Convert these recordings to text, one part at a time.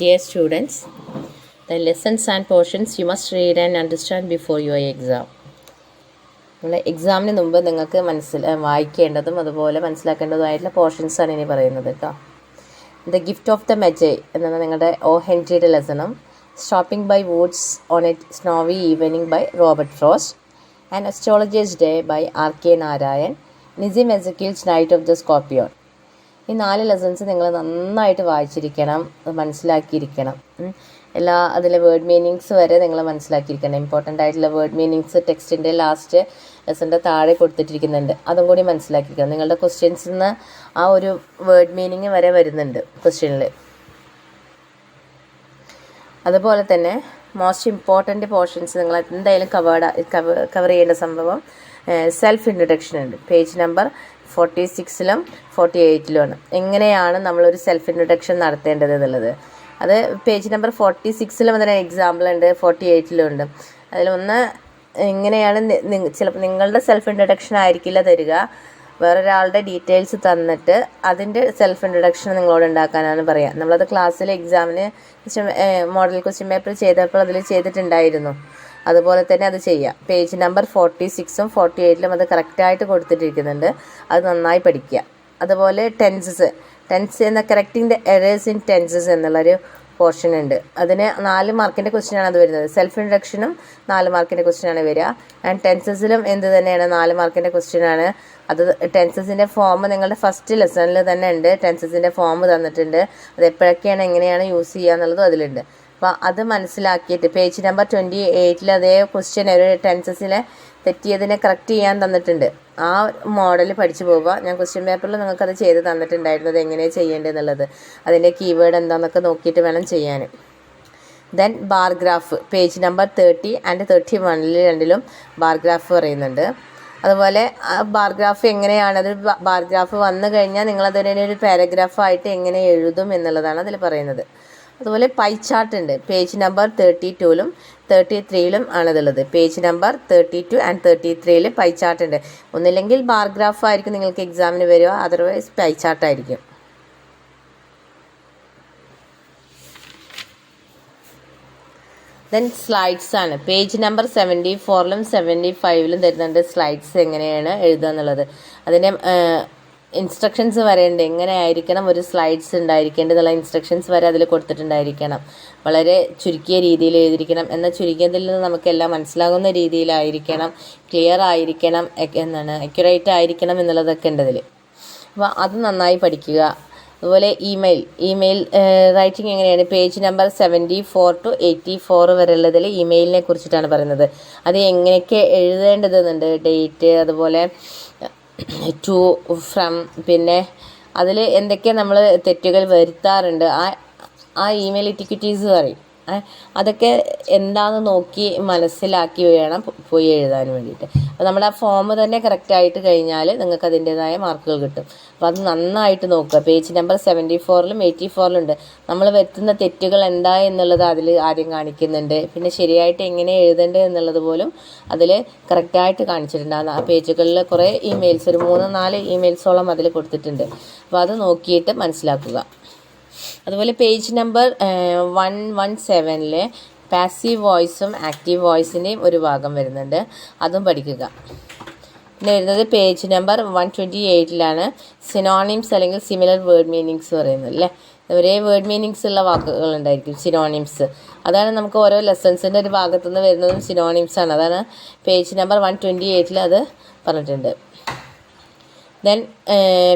Dear students, the lessons and portions you must read and understand before your exam. നമ്മൾ എക്സാമിന് മുമ്പ് നിങ്ങൾക്ക് വായിക്കേണ്ടതും അതുപോലെ മനസ്സിലാക്കേണ്ടതുമായിട്ടുള്ള പോർഷൻസാണ് ഇനി പറയുന്നത് കേട്ടോ. The Gift of the Magi എന്ന നിങ്ങളുടെ ഓ ഹെൻറിയുടെ ലെസണും stopping by woods on a snowy evening by Robert Frost and astrologer's day by R K Narayan, Nissim Ezekiel's night of the scorpion. ഈ 4 ലെസൺസ് നിങ്ങൾ നന്നായിട്ട് വായിച്ചിരിക്കണം, മനസ്സിലാക്കിയിരിക്കണം. അതിലെ വേർഡ് മീനിങ്സ് വരെ നിങ്ങൾ മനസ്സിലാക്കിയിരിക്കണം. ഇമ്പോർട്ടൻ്റ് ആയിട്ടുള്ള വേർഡ് മീനിങ്സ് ടെക്സ്റ്റിൻ്റെ ലാസ്റ്റ് ലെസൻ്റെ താഴെ കൊടുത്തിട്ടിരിക്കുന്നുണ്ട്, അതും കൂടി മനസ്സിലാക്കിയിരിക്കണം. നിങ്ങളുടെ ക്വസ്റ്റ്യൻസിൽ നിന്ന് ആ ഒരു വേർഡ് മീനിങ് വരെ വരുന്നുണ്ട് ക്വസ്റ്റ്യനിൽ. അതുപോലെ തന്നെ മോസ്റ്റ് ഇമ്പോർട്ടൻ്റ് പോർഷൻസ് നിങ്ങൾ എന്തായാലും കവർ ചെയ്യേണ്ട സംഭവം സെൽഫ് ഇൻട്രൊഡക്ഷൻ ഉണ്ട്. പേജ് നമ്പർ 46-ലും 48-ലുമാണ്. എങ്ങനെയാണ് നമ്മളൊരു സെൽഫ് ഇൻട്രൊഡക്ഷൻ നടത്തേണ്ടത് എന്നുള്ളത്. അത് പേജ് നമ്പർ 46-ലും അതിന് എക്സാമ്പിൾ ഉണ്ട്, 48-ലും ഉണ്ട്. അതിലൊന്ന് എങ്ങനെയാണ് ചിലപ്പോൾ നിങ്ങളുടെ സെൽഫ് ഇൻട്രൊഡക്ഷൻ ആയിരിക്കില്ല തരിക, വേറൊരാളുടെ ഡീറ്റെയിൽസ് തന്നിട്ട് അതിൻ്റെ സെൽഫ് ഇൻട്രൊഡക്ഷൻ നിങ്ങളോട് ഉണ്ടാക്കാനാണ് പറയുക. നമ്മളത് ക്ലാസ്സിൽ എക്സാമിന് മോഡൽ ക്വസ്റ്റ്യൻ പേപ്പർ ചെയ്തപ്പോൾ അതിൽ ചെയ്തിട്ടുണ്ടായിരുന്നു. അതുപോലെ തന്നെ അത് ചെയ്യാം. പേജ് നമ്പർ 46-ഉം 48-ലും അത് കറക്റ്റായിട്ട് കൊടുത്തിട്ടിരിക്കുന്നുണ്ട്, അത് നന്നായി പഠിക്കുക. അതുപോലെ ടെൻസ് എന്ന correcting the errors in tenses എന്നുള്ളൊരു പോർഷൻ ഉണ്ട്. അതിന് 4 മാർക്കിൻ്റെ ക്വസ്റ്റ്യനാണ് അത് വരുന്നത്. സെൽഫ് ഇൻട്രൊഡക്ഷനും 4 മാർക്കിൻ്റെ ക്വസ്റ്റ്യനാണ് വരിക. ആൻഡ് ടെൻസസിലും എന്ത് തന്നെയാണ് 4 മാർക്കിൻ്റെ ക്വസ്റ്റ്യനാണ്. അത് ടെൻസസിൻ്റെ ഫോം നിങ്ങളുടെ ഫസ്റ്റ് ലെസണിൽ തന്നെ ഉണ്ട്. ടെൻസസിൻ്റെ ഫോം തന്നിട്ടുണ്ട്, അത് എപ്പോഴൊക്കെയാണ് എങ്ങനെയാണ് യൂസ് ചെയ്യുക എന്നുള്ളതും അതിലുണ്ട്. അപ്പോൾ അത് മനസ്സിലാക്കിയിട്ട് പേജ് നമ്പർ 28-ൽ അതേ ക്വസ്റ്റ്യൻ ഒരു ടെൻസസിനെ തെറ്റിയതിനെ കറക്റ്റ് ചെയ്യാൻ തന്നിട്ടുണ്ട്. ആ മോഡൽ പഠിച്ചു പോവുക. ഞാൻ ക്വസ്റ്റ്യൻ പേപ്പറിൽ നിങ്ങൾക്കത് ചെയ്ത് തന്നിട്ടുണ്ടായിരുന്നു, അത് എങ്ങനെയാണ് ചെയ്യേണ്ടതെന്നുള്ളത്, അതിൻ്റെ കീവേഡ് എന്താണെന്നൊക്കെ നോക്കിയിട്ട് വേണം ചെയ്യാൻ. Then bar graph page number 30 and 31-ൽ രണ്ടിലും ബാർഗ്രാഫ് പറയുന്നുണ്ട്. അതുപോലെ ബാർഗ്രാഫ് എങ്ങനെയാണ്, അതൊരു ബാർഗ്രാഫ് വന്നു കഴിഞ്ഞാൽ നിങ്ങളതിനെ ഒരു പാരഗ്രാഫായിട്ട് എങ്ങനെ എഴുതും എന്നുള്ളതാണ് അതിൽ പറയുന്നത്. അതുപോലെ പൈ ചാർട്ട് ഉണ്ട്. പേജ് നമ്പർ 32-ലും 33-ലും ആണതുള്ളത്. പേജ് നമ്പർ 32 ആൻഡ് 33-ൽ പൈ ചാർട്ട് ഉണ്ട്. ഒന്നില്ലെങ്കിൽ ബാർഗ്രാഫ് ആയിരിക്കും നിങ്ങൾക്ക് എക്സാമിന് വരിക, അതർവൈസ് പൈ ചാർട്ടായിരിക്കും. ദെൻ സ്ലൈഡ്സ് ആണ്. പേജ് നമ്പർ 74-ലും 75-ലും തരുന്നുണ്ട് സ്ലൈഡ്സ് എങ്ങനെയാണ് എഴുതുക എന്നുള്ളത്. അതിൻ്റെ ഇൻസ്ട്രക്ഷൻസ് വരെയുണ്ട്, എങ്ങനെ ആയിരിക്കണം ഒരു സ്ലൈഡ്സ് ഉണ്ടായിരിക്കേണ്ടതുള്ള ഇൻസ്ട്രക്ഷൻസ് വരെ അതിൽ കൊടുത്തിട്ടുണ്ടായിരിക്കണം. വളരെ ചുരുക്കിയ രീതിയിൽ എഴുതിയിരിക്കണം, എന്നാൽ ചുരുക്കിയതിൽ നിന്ന് നമുക്കെല്ലാം മനസ്സിലാകുന്ന രീതിയിലായിരിക്കണം, ക്ലിയർ ആയിരിക്കണം, അക്യുറേറ്റ് ആയിരിക്കണം എന്നുള്ളതൊക്കെ ഉണ്ട് അതിൽ. അപ്പോൾ അത് നന്നായി പഠിക്കുക. അതുപോലെ ഇമെയിൽ റൈറ്റിംഗ് എങ്ങനെയാണ്. പേജ് നമ്പർ 74 to 84 വരെയുള്ളതിൽ ഇമെയിലിനെ കുറിച്ചിട്ടാണ് പറയുന്നത്. അത് എങ്ങനെയൊക്കെ എഴുതേണ്ടതെന്നുണ്ട്, ഡേറ്റ്, അതുപോലെ ടു, ഫ്രം, പിന്നെ അതിൽ എന്തൊക്കെ നമ്മൾ തെറ്റുകൾ വരുത്താറുണ്ട്, ആ ഇമെയിൽ ഇറ്റിക്വിറ്റീസ് പറയും. അതൊക്കെ എന്താണെന്ന് നോക്കി മനസ്സിലാക്കി വേണം പോയി എഴുതാൻ വേണ്ടിയിട്ട്. അപ്പോൾ നമ്മൾ ആ ഫോം തന്നെ കറക്റ്റായിട്ട് കഴിഞ്ഞാൽ നിങ്ങൾക്ക് അതിൻ്റേതായ മാർക്കുകൾ കിട്ടും. അപ്പോൾ അത് നന്നായിട്ട് നോക്കുക. പേജ് നമ്പർ 74-ലും 84-ലും ഉണ്ട്. നമ്മൾ വരുത്തുന്ന തെറ്റുകൾ എന്താ എന്നുള്ളത് അതിൽ ആദ്യം കാണിക്കുന്നുണ്ട്. പിന്നെ ശരിയായിട്ട് എങ്ങനെ എഴുതേണ്ടത് എന്നുള്ളത് പോലും അതിൽ കറക്റ്റായിട്ട് കാണിച്ചിട്ടുണ്ട്. ആ പേജുകളിൽ കുറേ ഇമെയിൽസ്, ഒരു 3-4 ഇമെയിൽസോളം അതിൽ കൊടുത്തിട്ടുണ്ട്. അപ്പോൾ അത് നോക്കിയിട്ട് മനസ്സിലാക്കുക. അതുപോലെ പേജ് നമ്പർ 117-ൽ പാസീവ് വോയിസും ആക്റ്റീവ് വോയിസിൻ്റെയും ഒരു ഭാഗം വരുന്നുണ്ട്, അതും പഠിക്കുക. പിന്നെ വരുന്നത് പേജ് നമ്പർ 128-ലാണ് സിനോണിംസ് അല്ലെങ്കിൽ സിമിലർ വേർഡ് മീനിങ്സ് പറയുന്നത് അല്ലേ. ഒരേ വേർഡ് മീനിങ്സ് ഉള്ള വാക്കുകൾ ഉണ്ടായിരിക്കും, സിനോണിംസ്. അതാണ് നമുക്ക് ഓരോ ലെസൺസിൻ്റെ ഒരു ഭാഗത്തുനിന്ന് വരുന്നതും സിനോണിംസാണ്. അതാണ് പേജ് നമ്പർ 128-ൽ അത് പറഞ്ഞിട്ടുണ്ട്. ദെൻ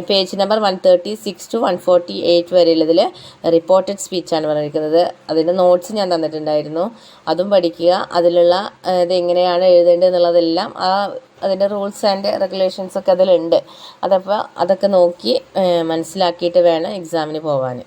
പേജ് നമ്പർ 136 to 148 വരെയുള്ളതിൽ റിപ്പോർട്ടഡ് സ്പീച്ചാണ് പറഞ്ഞിരിക്കുന്നത്. അതിൻ്റെ നോട്ട്സ് ഞാൻ തന്നിട്ടുണ്ടായിരുന്നു, അതും പഠിക്കുക. അതിലുള്ള ഇത് എങ്ങനെയാണ് എഴുതേണ്ടത് എന്നുള്ളതെല്ലാം അതിൻ്റെ റൂൾസ് ആൻഡ് റെഗുലേഷൻസ് ഒക്കെ അതിലുണ്ട്. അതൊക്കെ നോക്കി മനസ്സിലാക്കിയിട്ട് വേണം എക്സാമിന് പോകാൻ.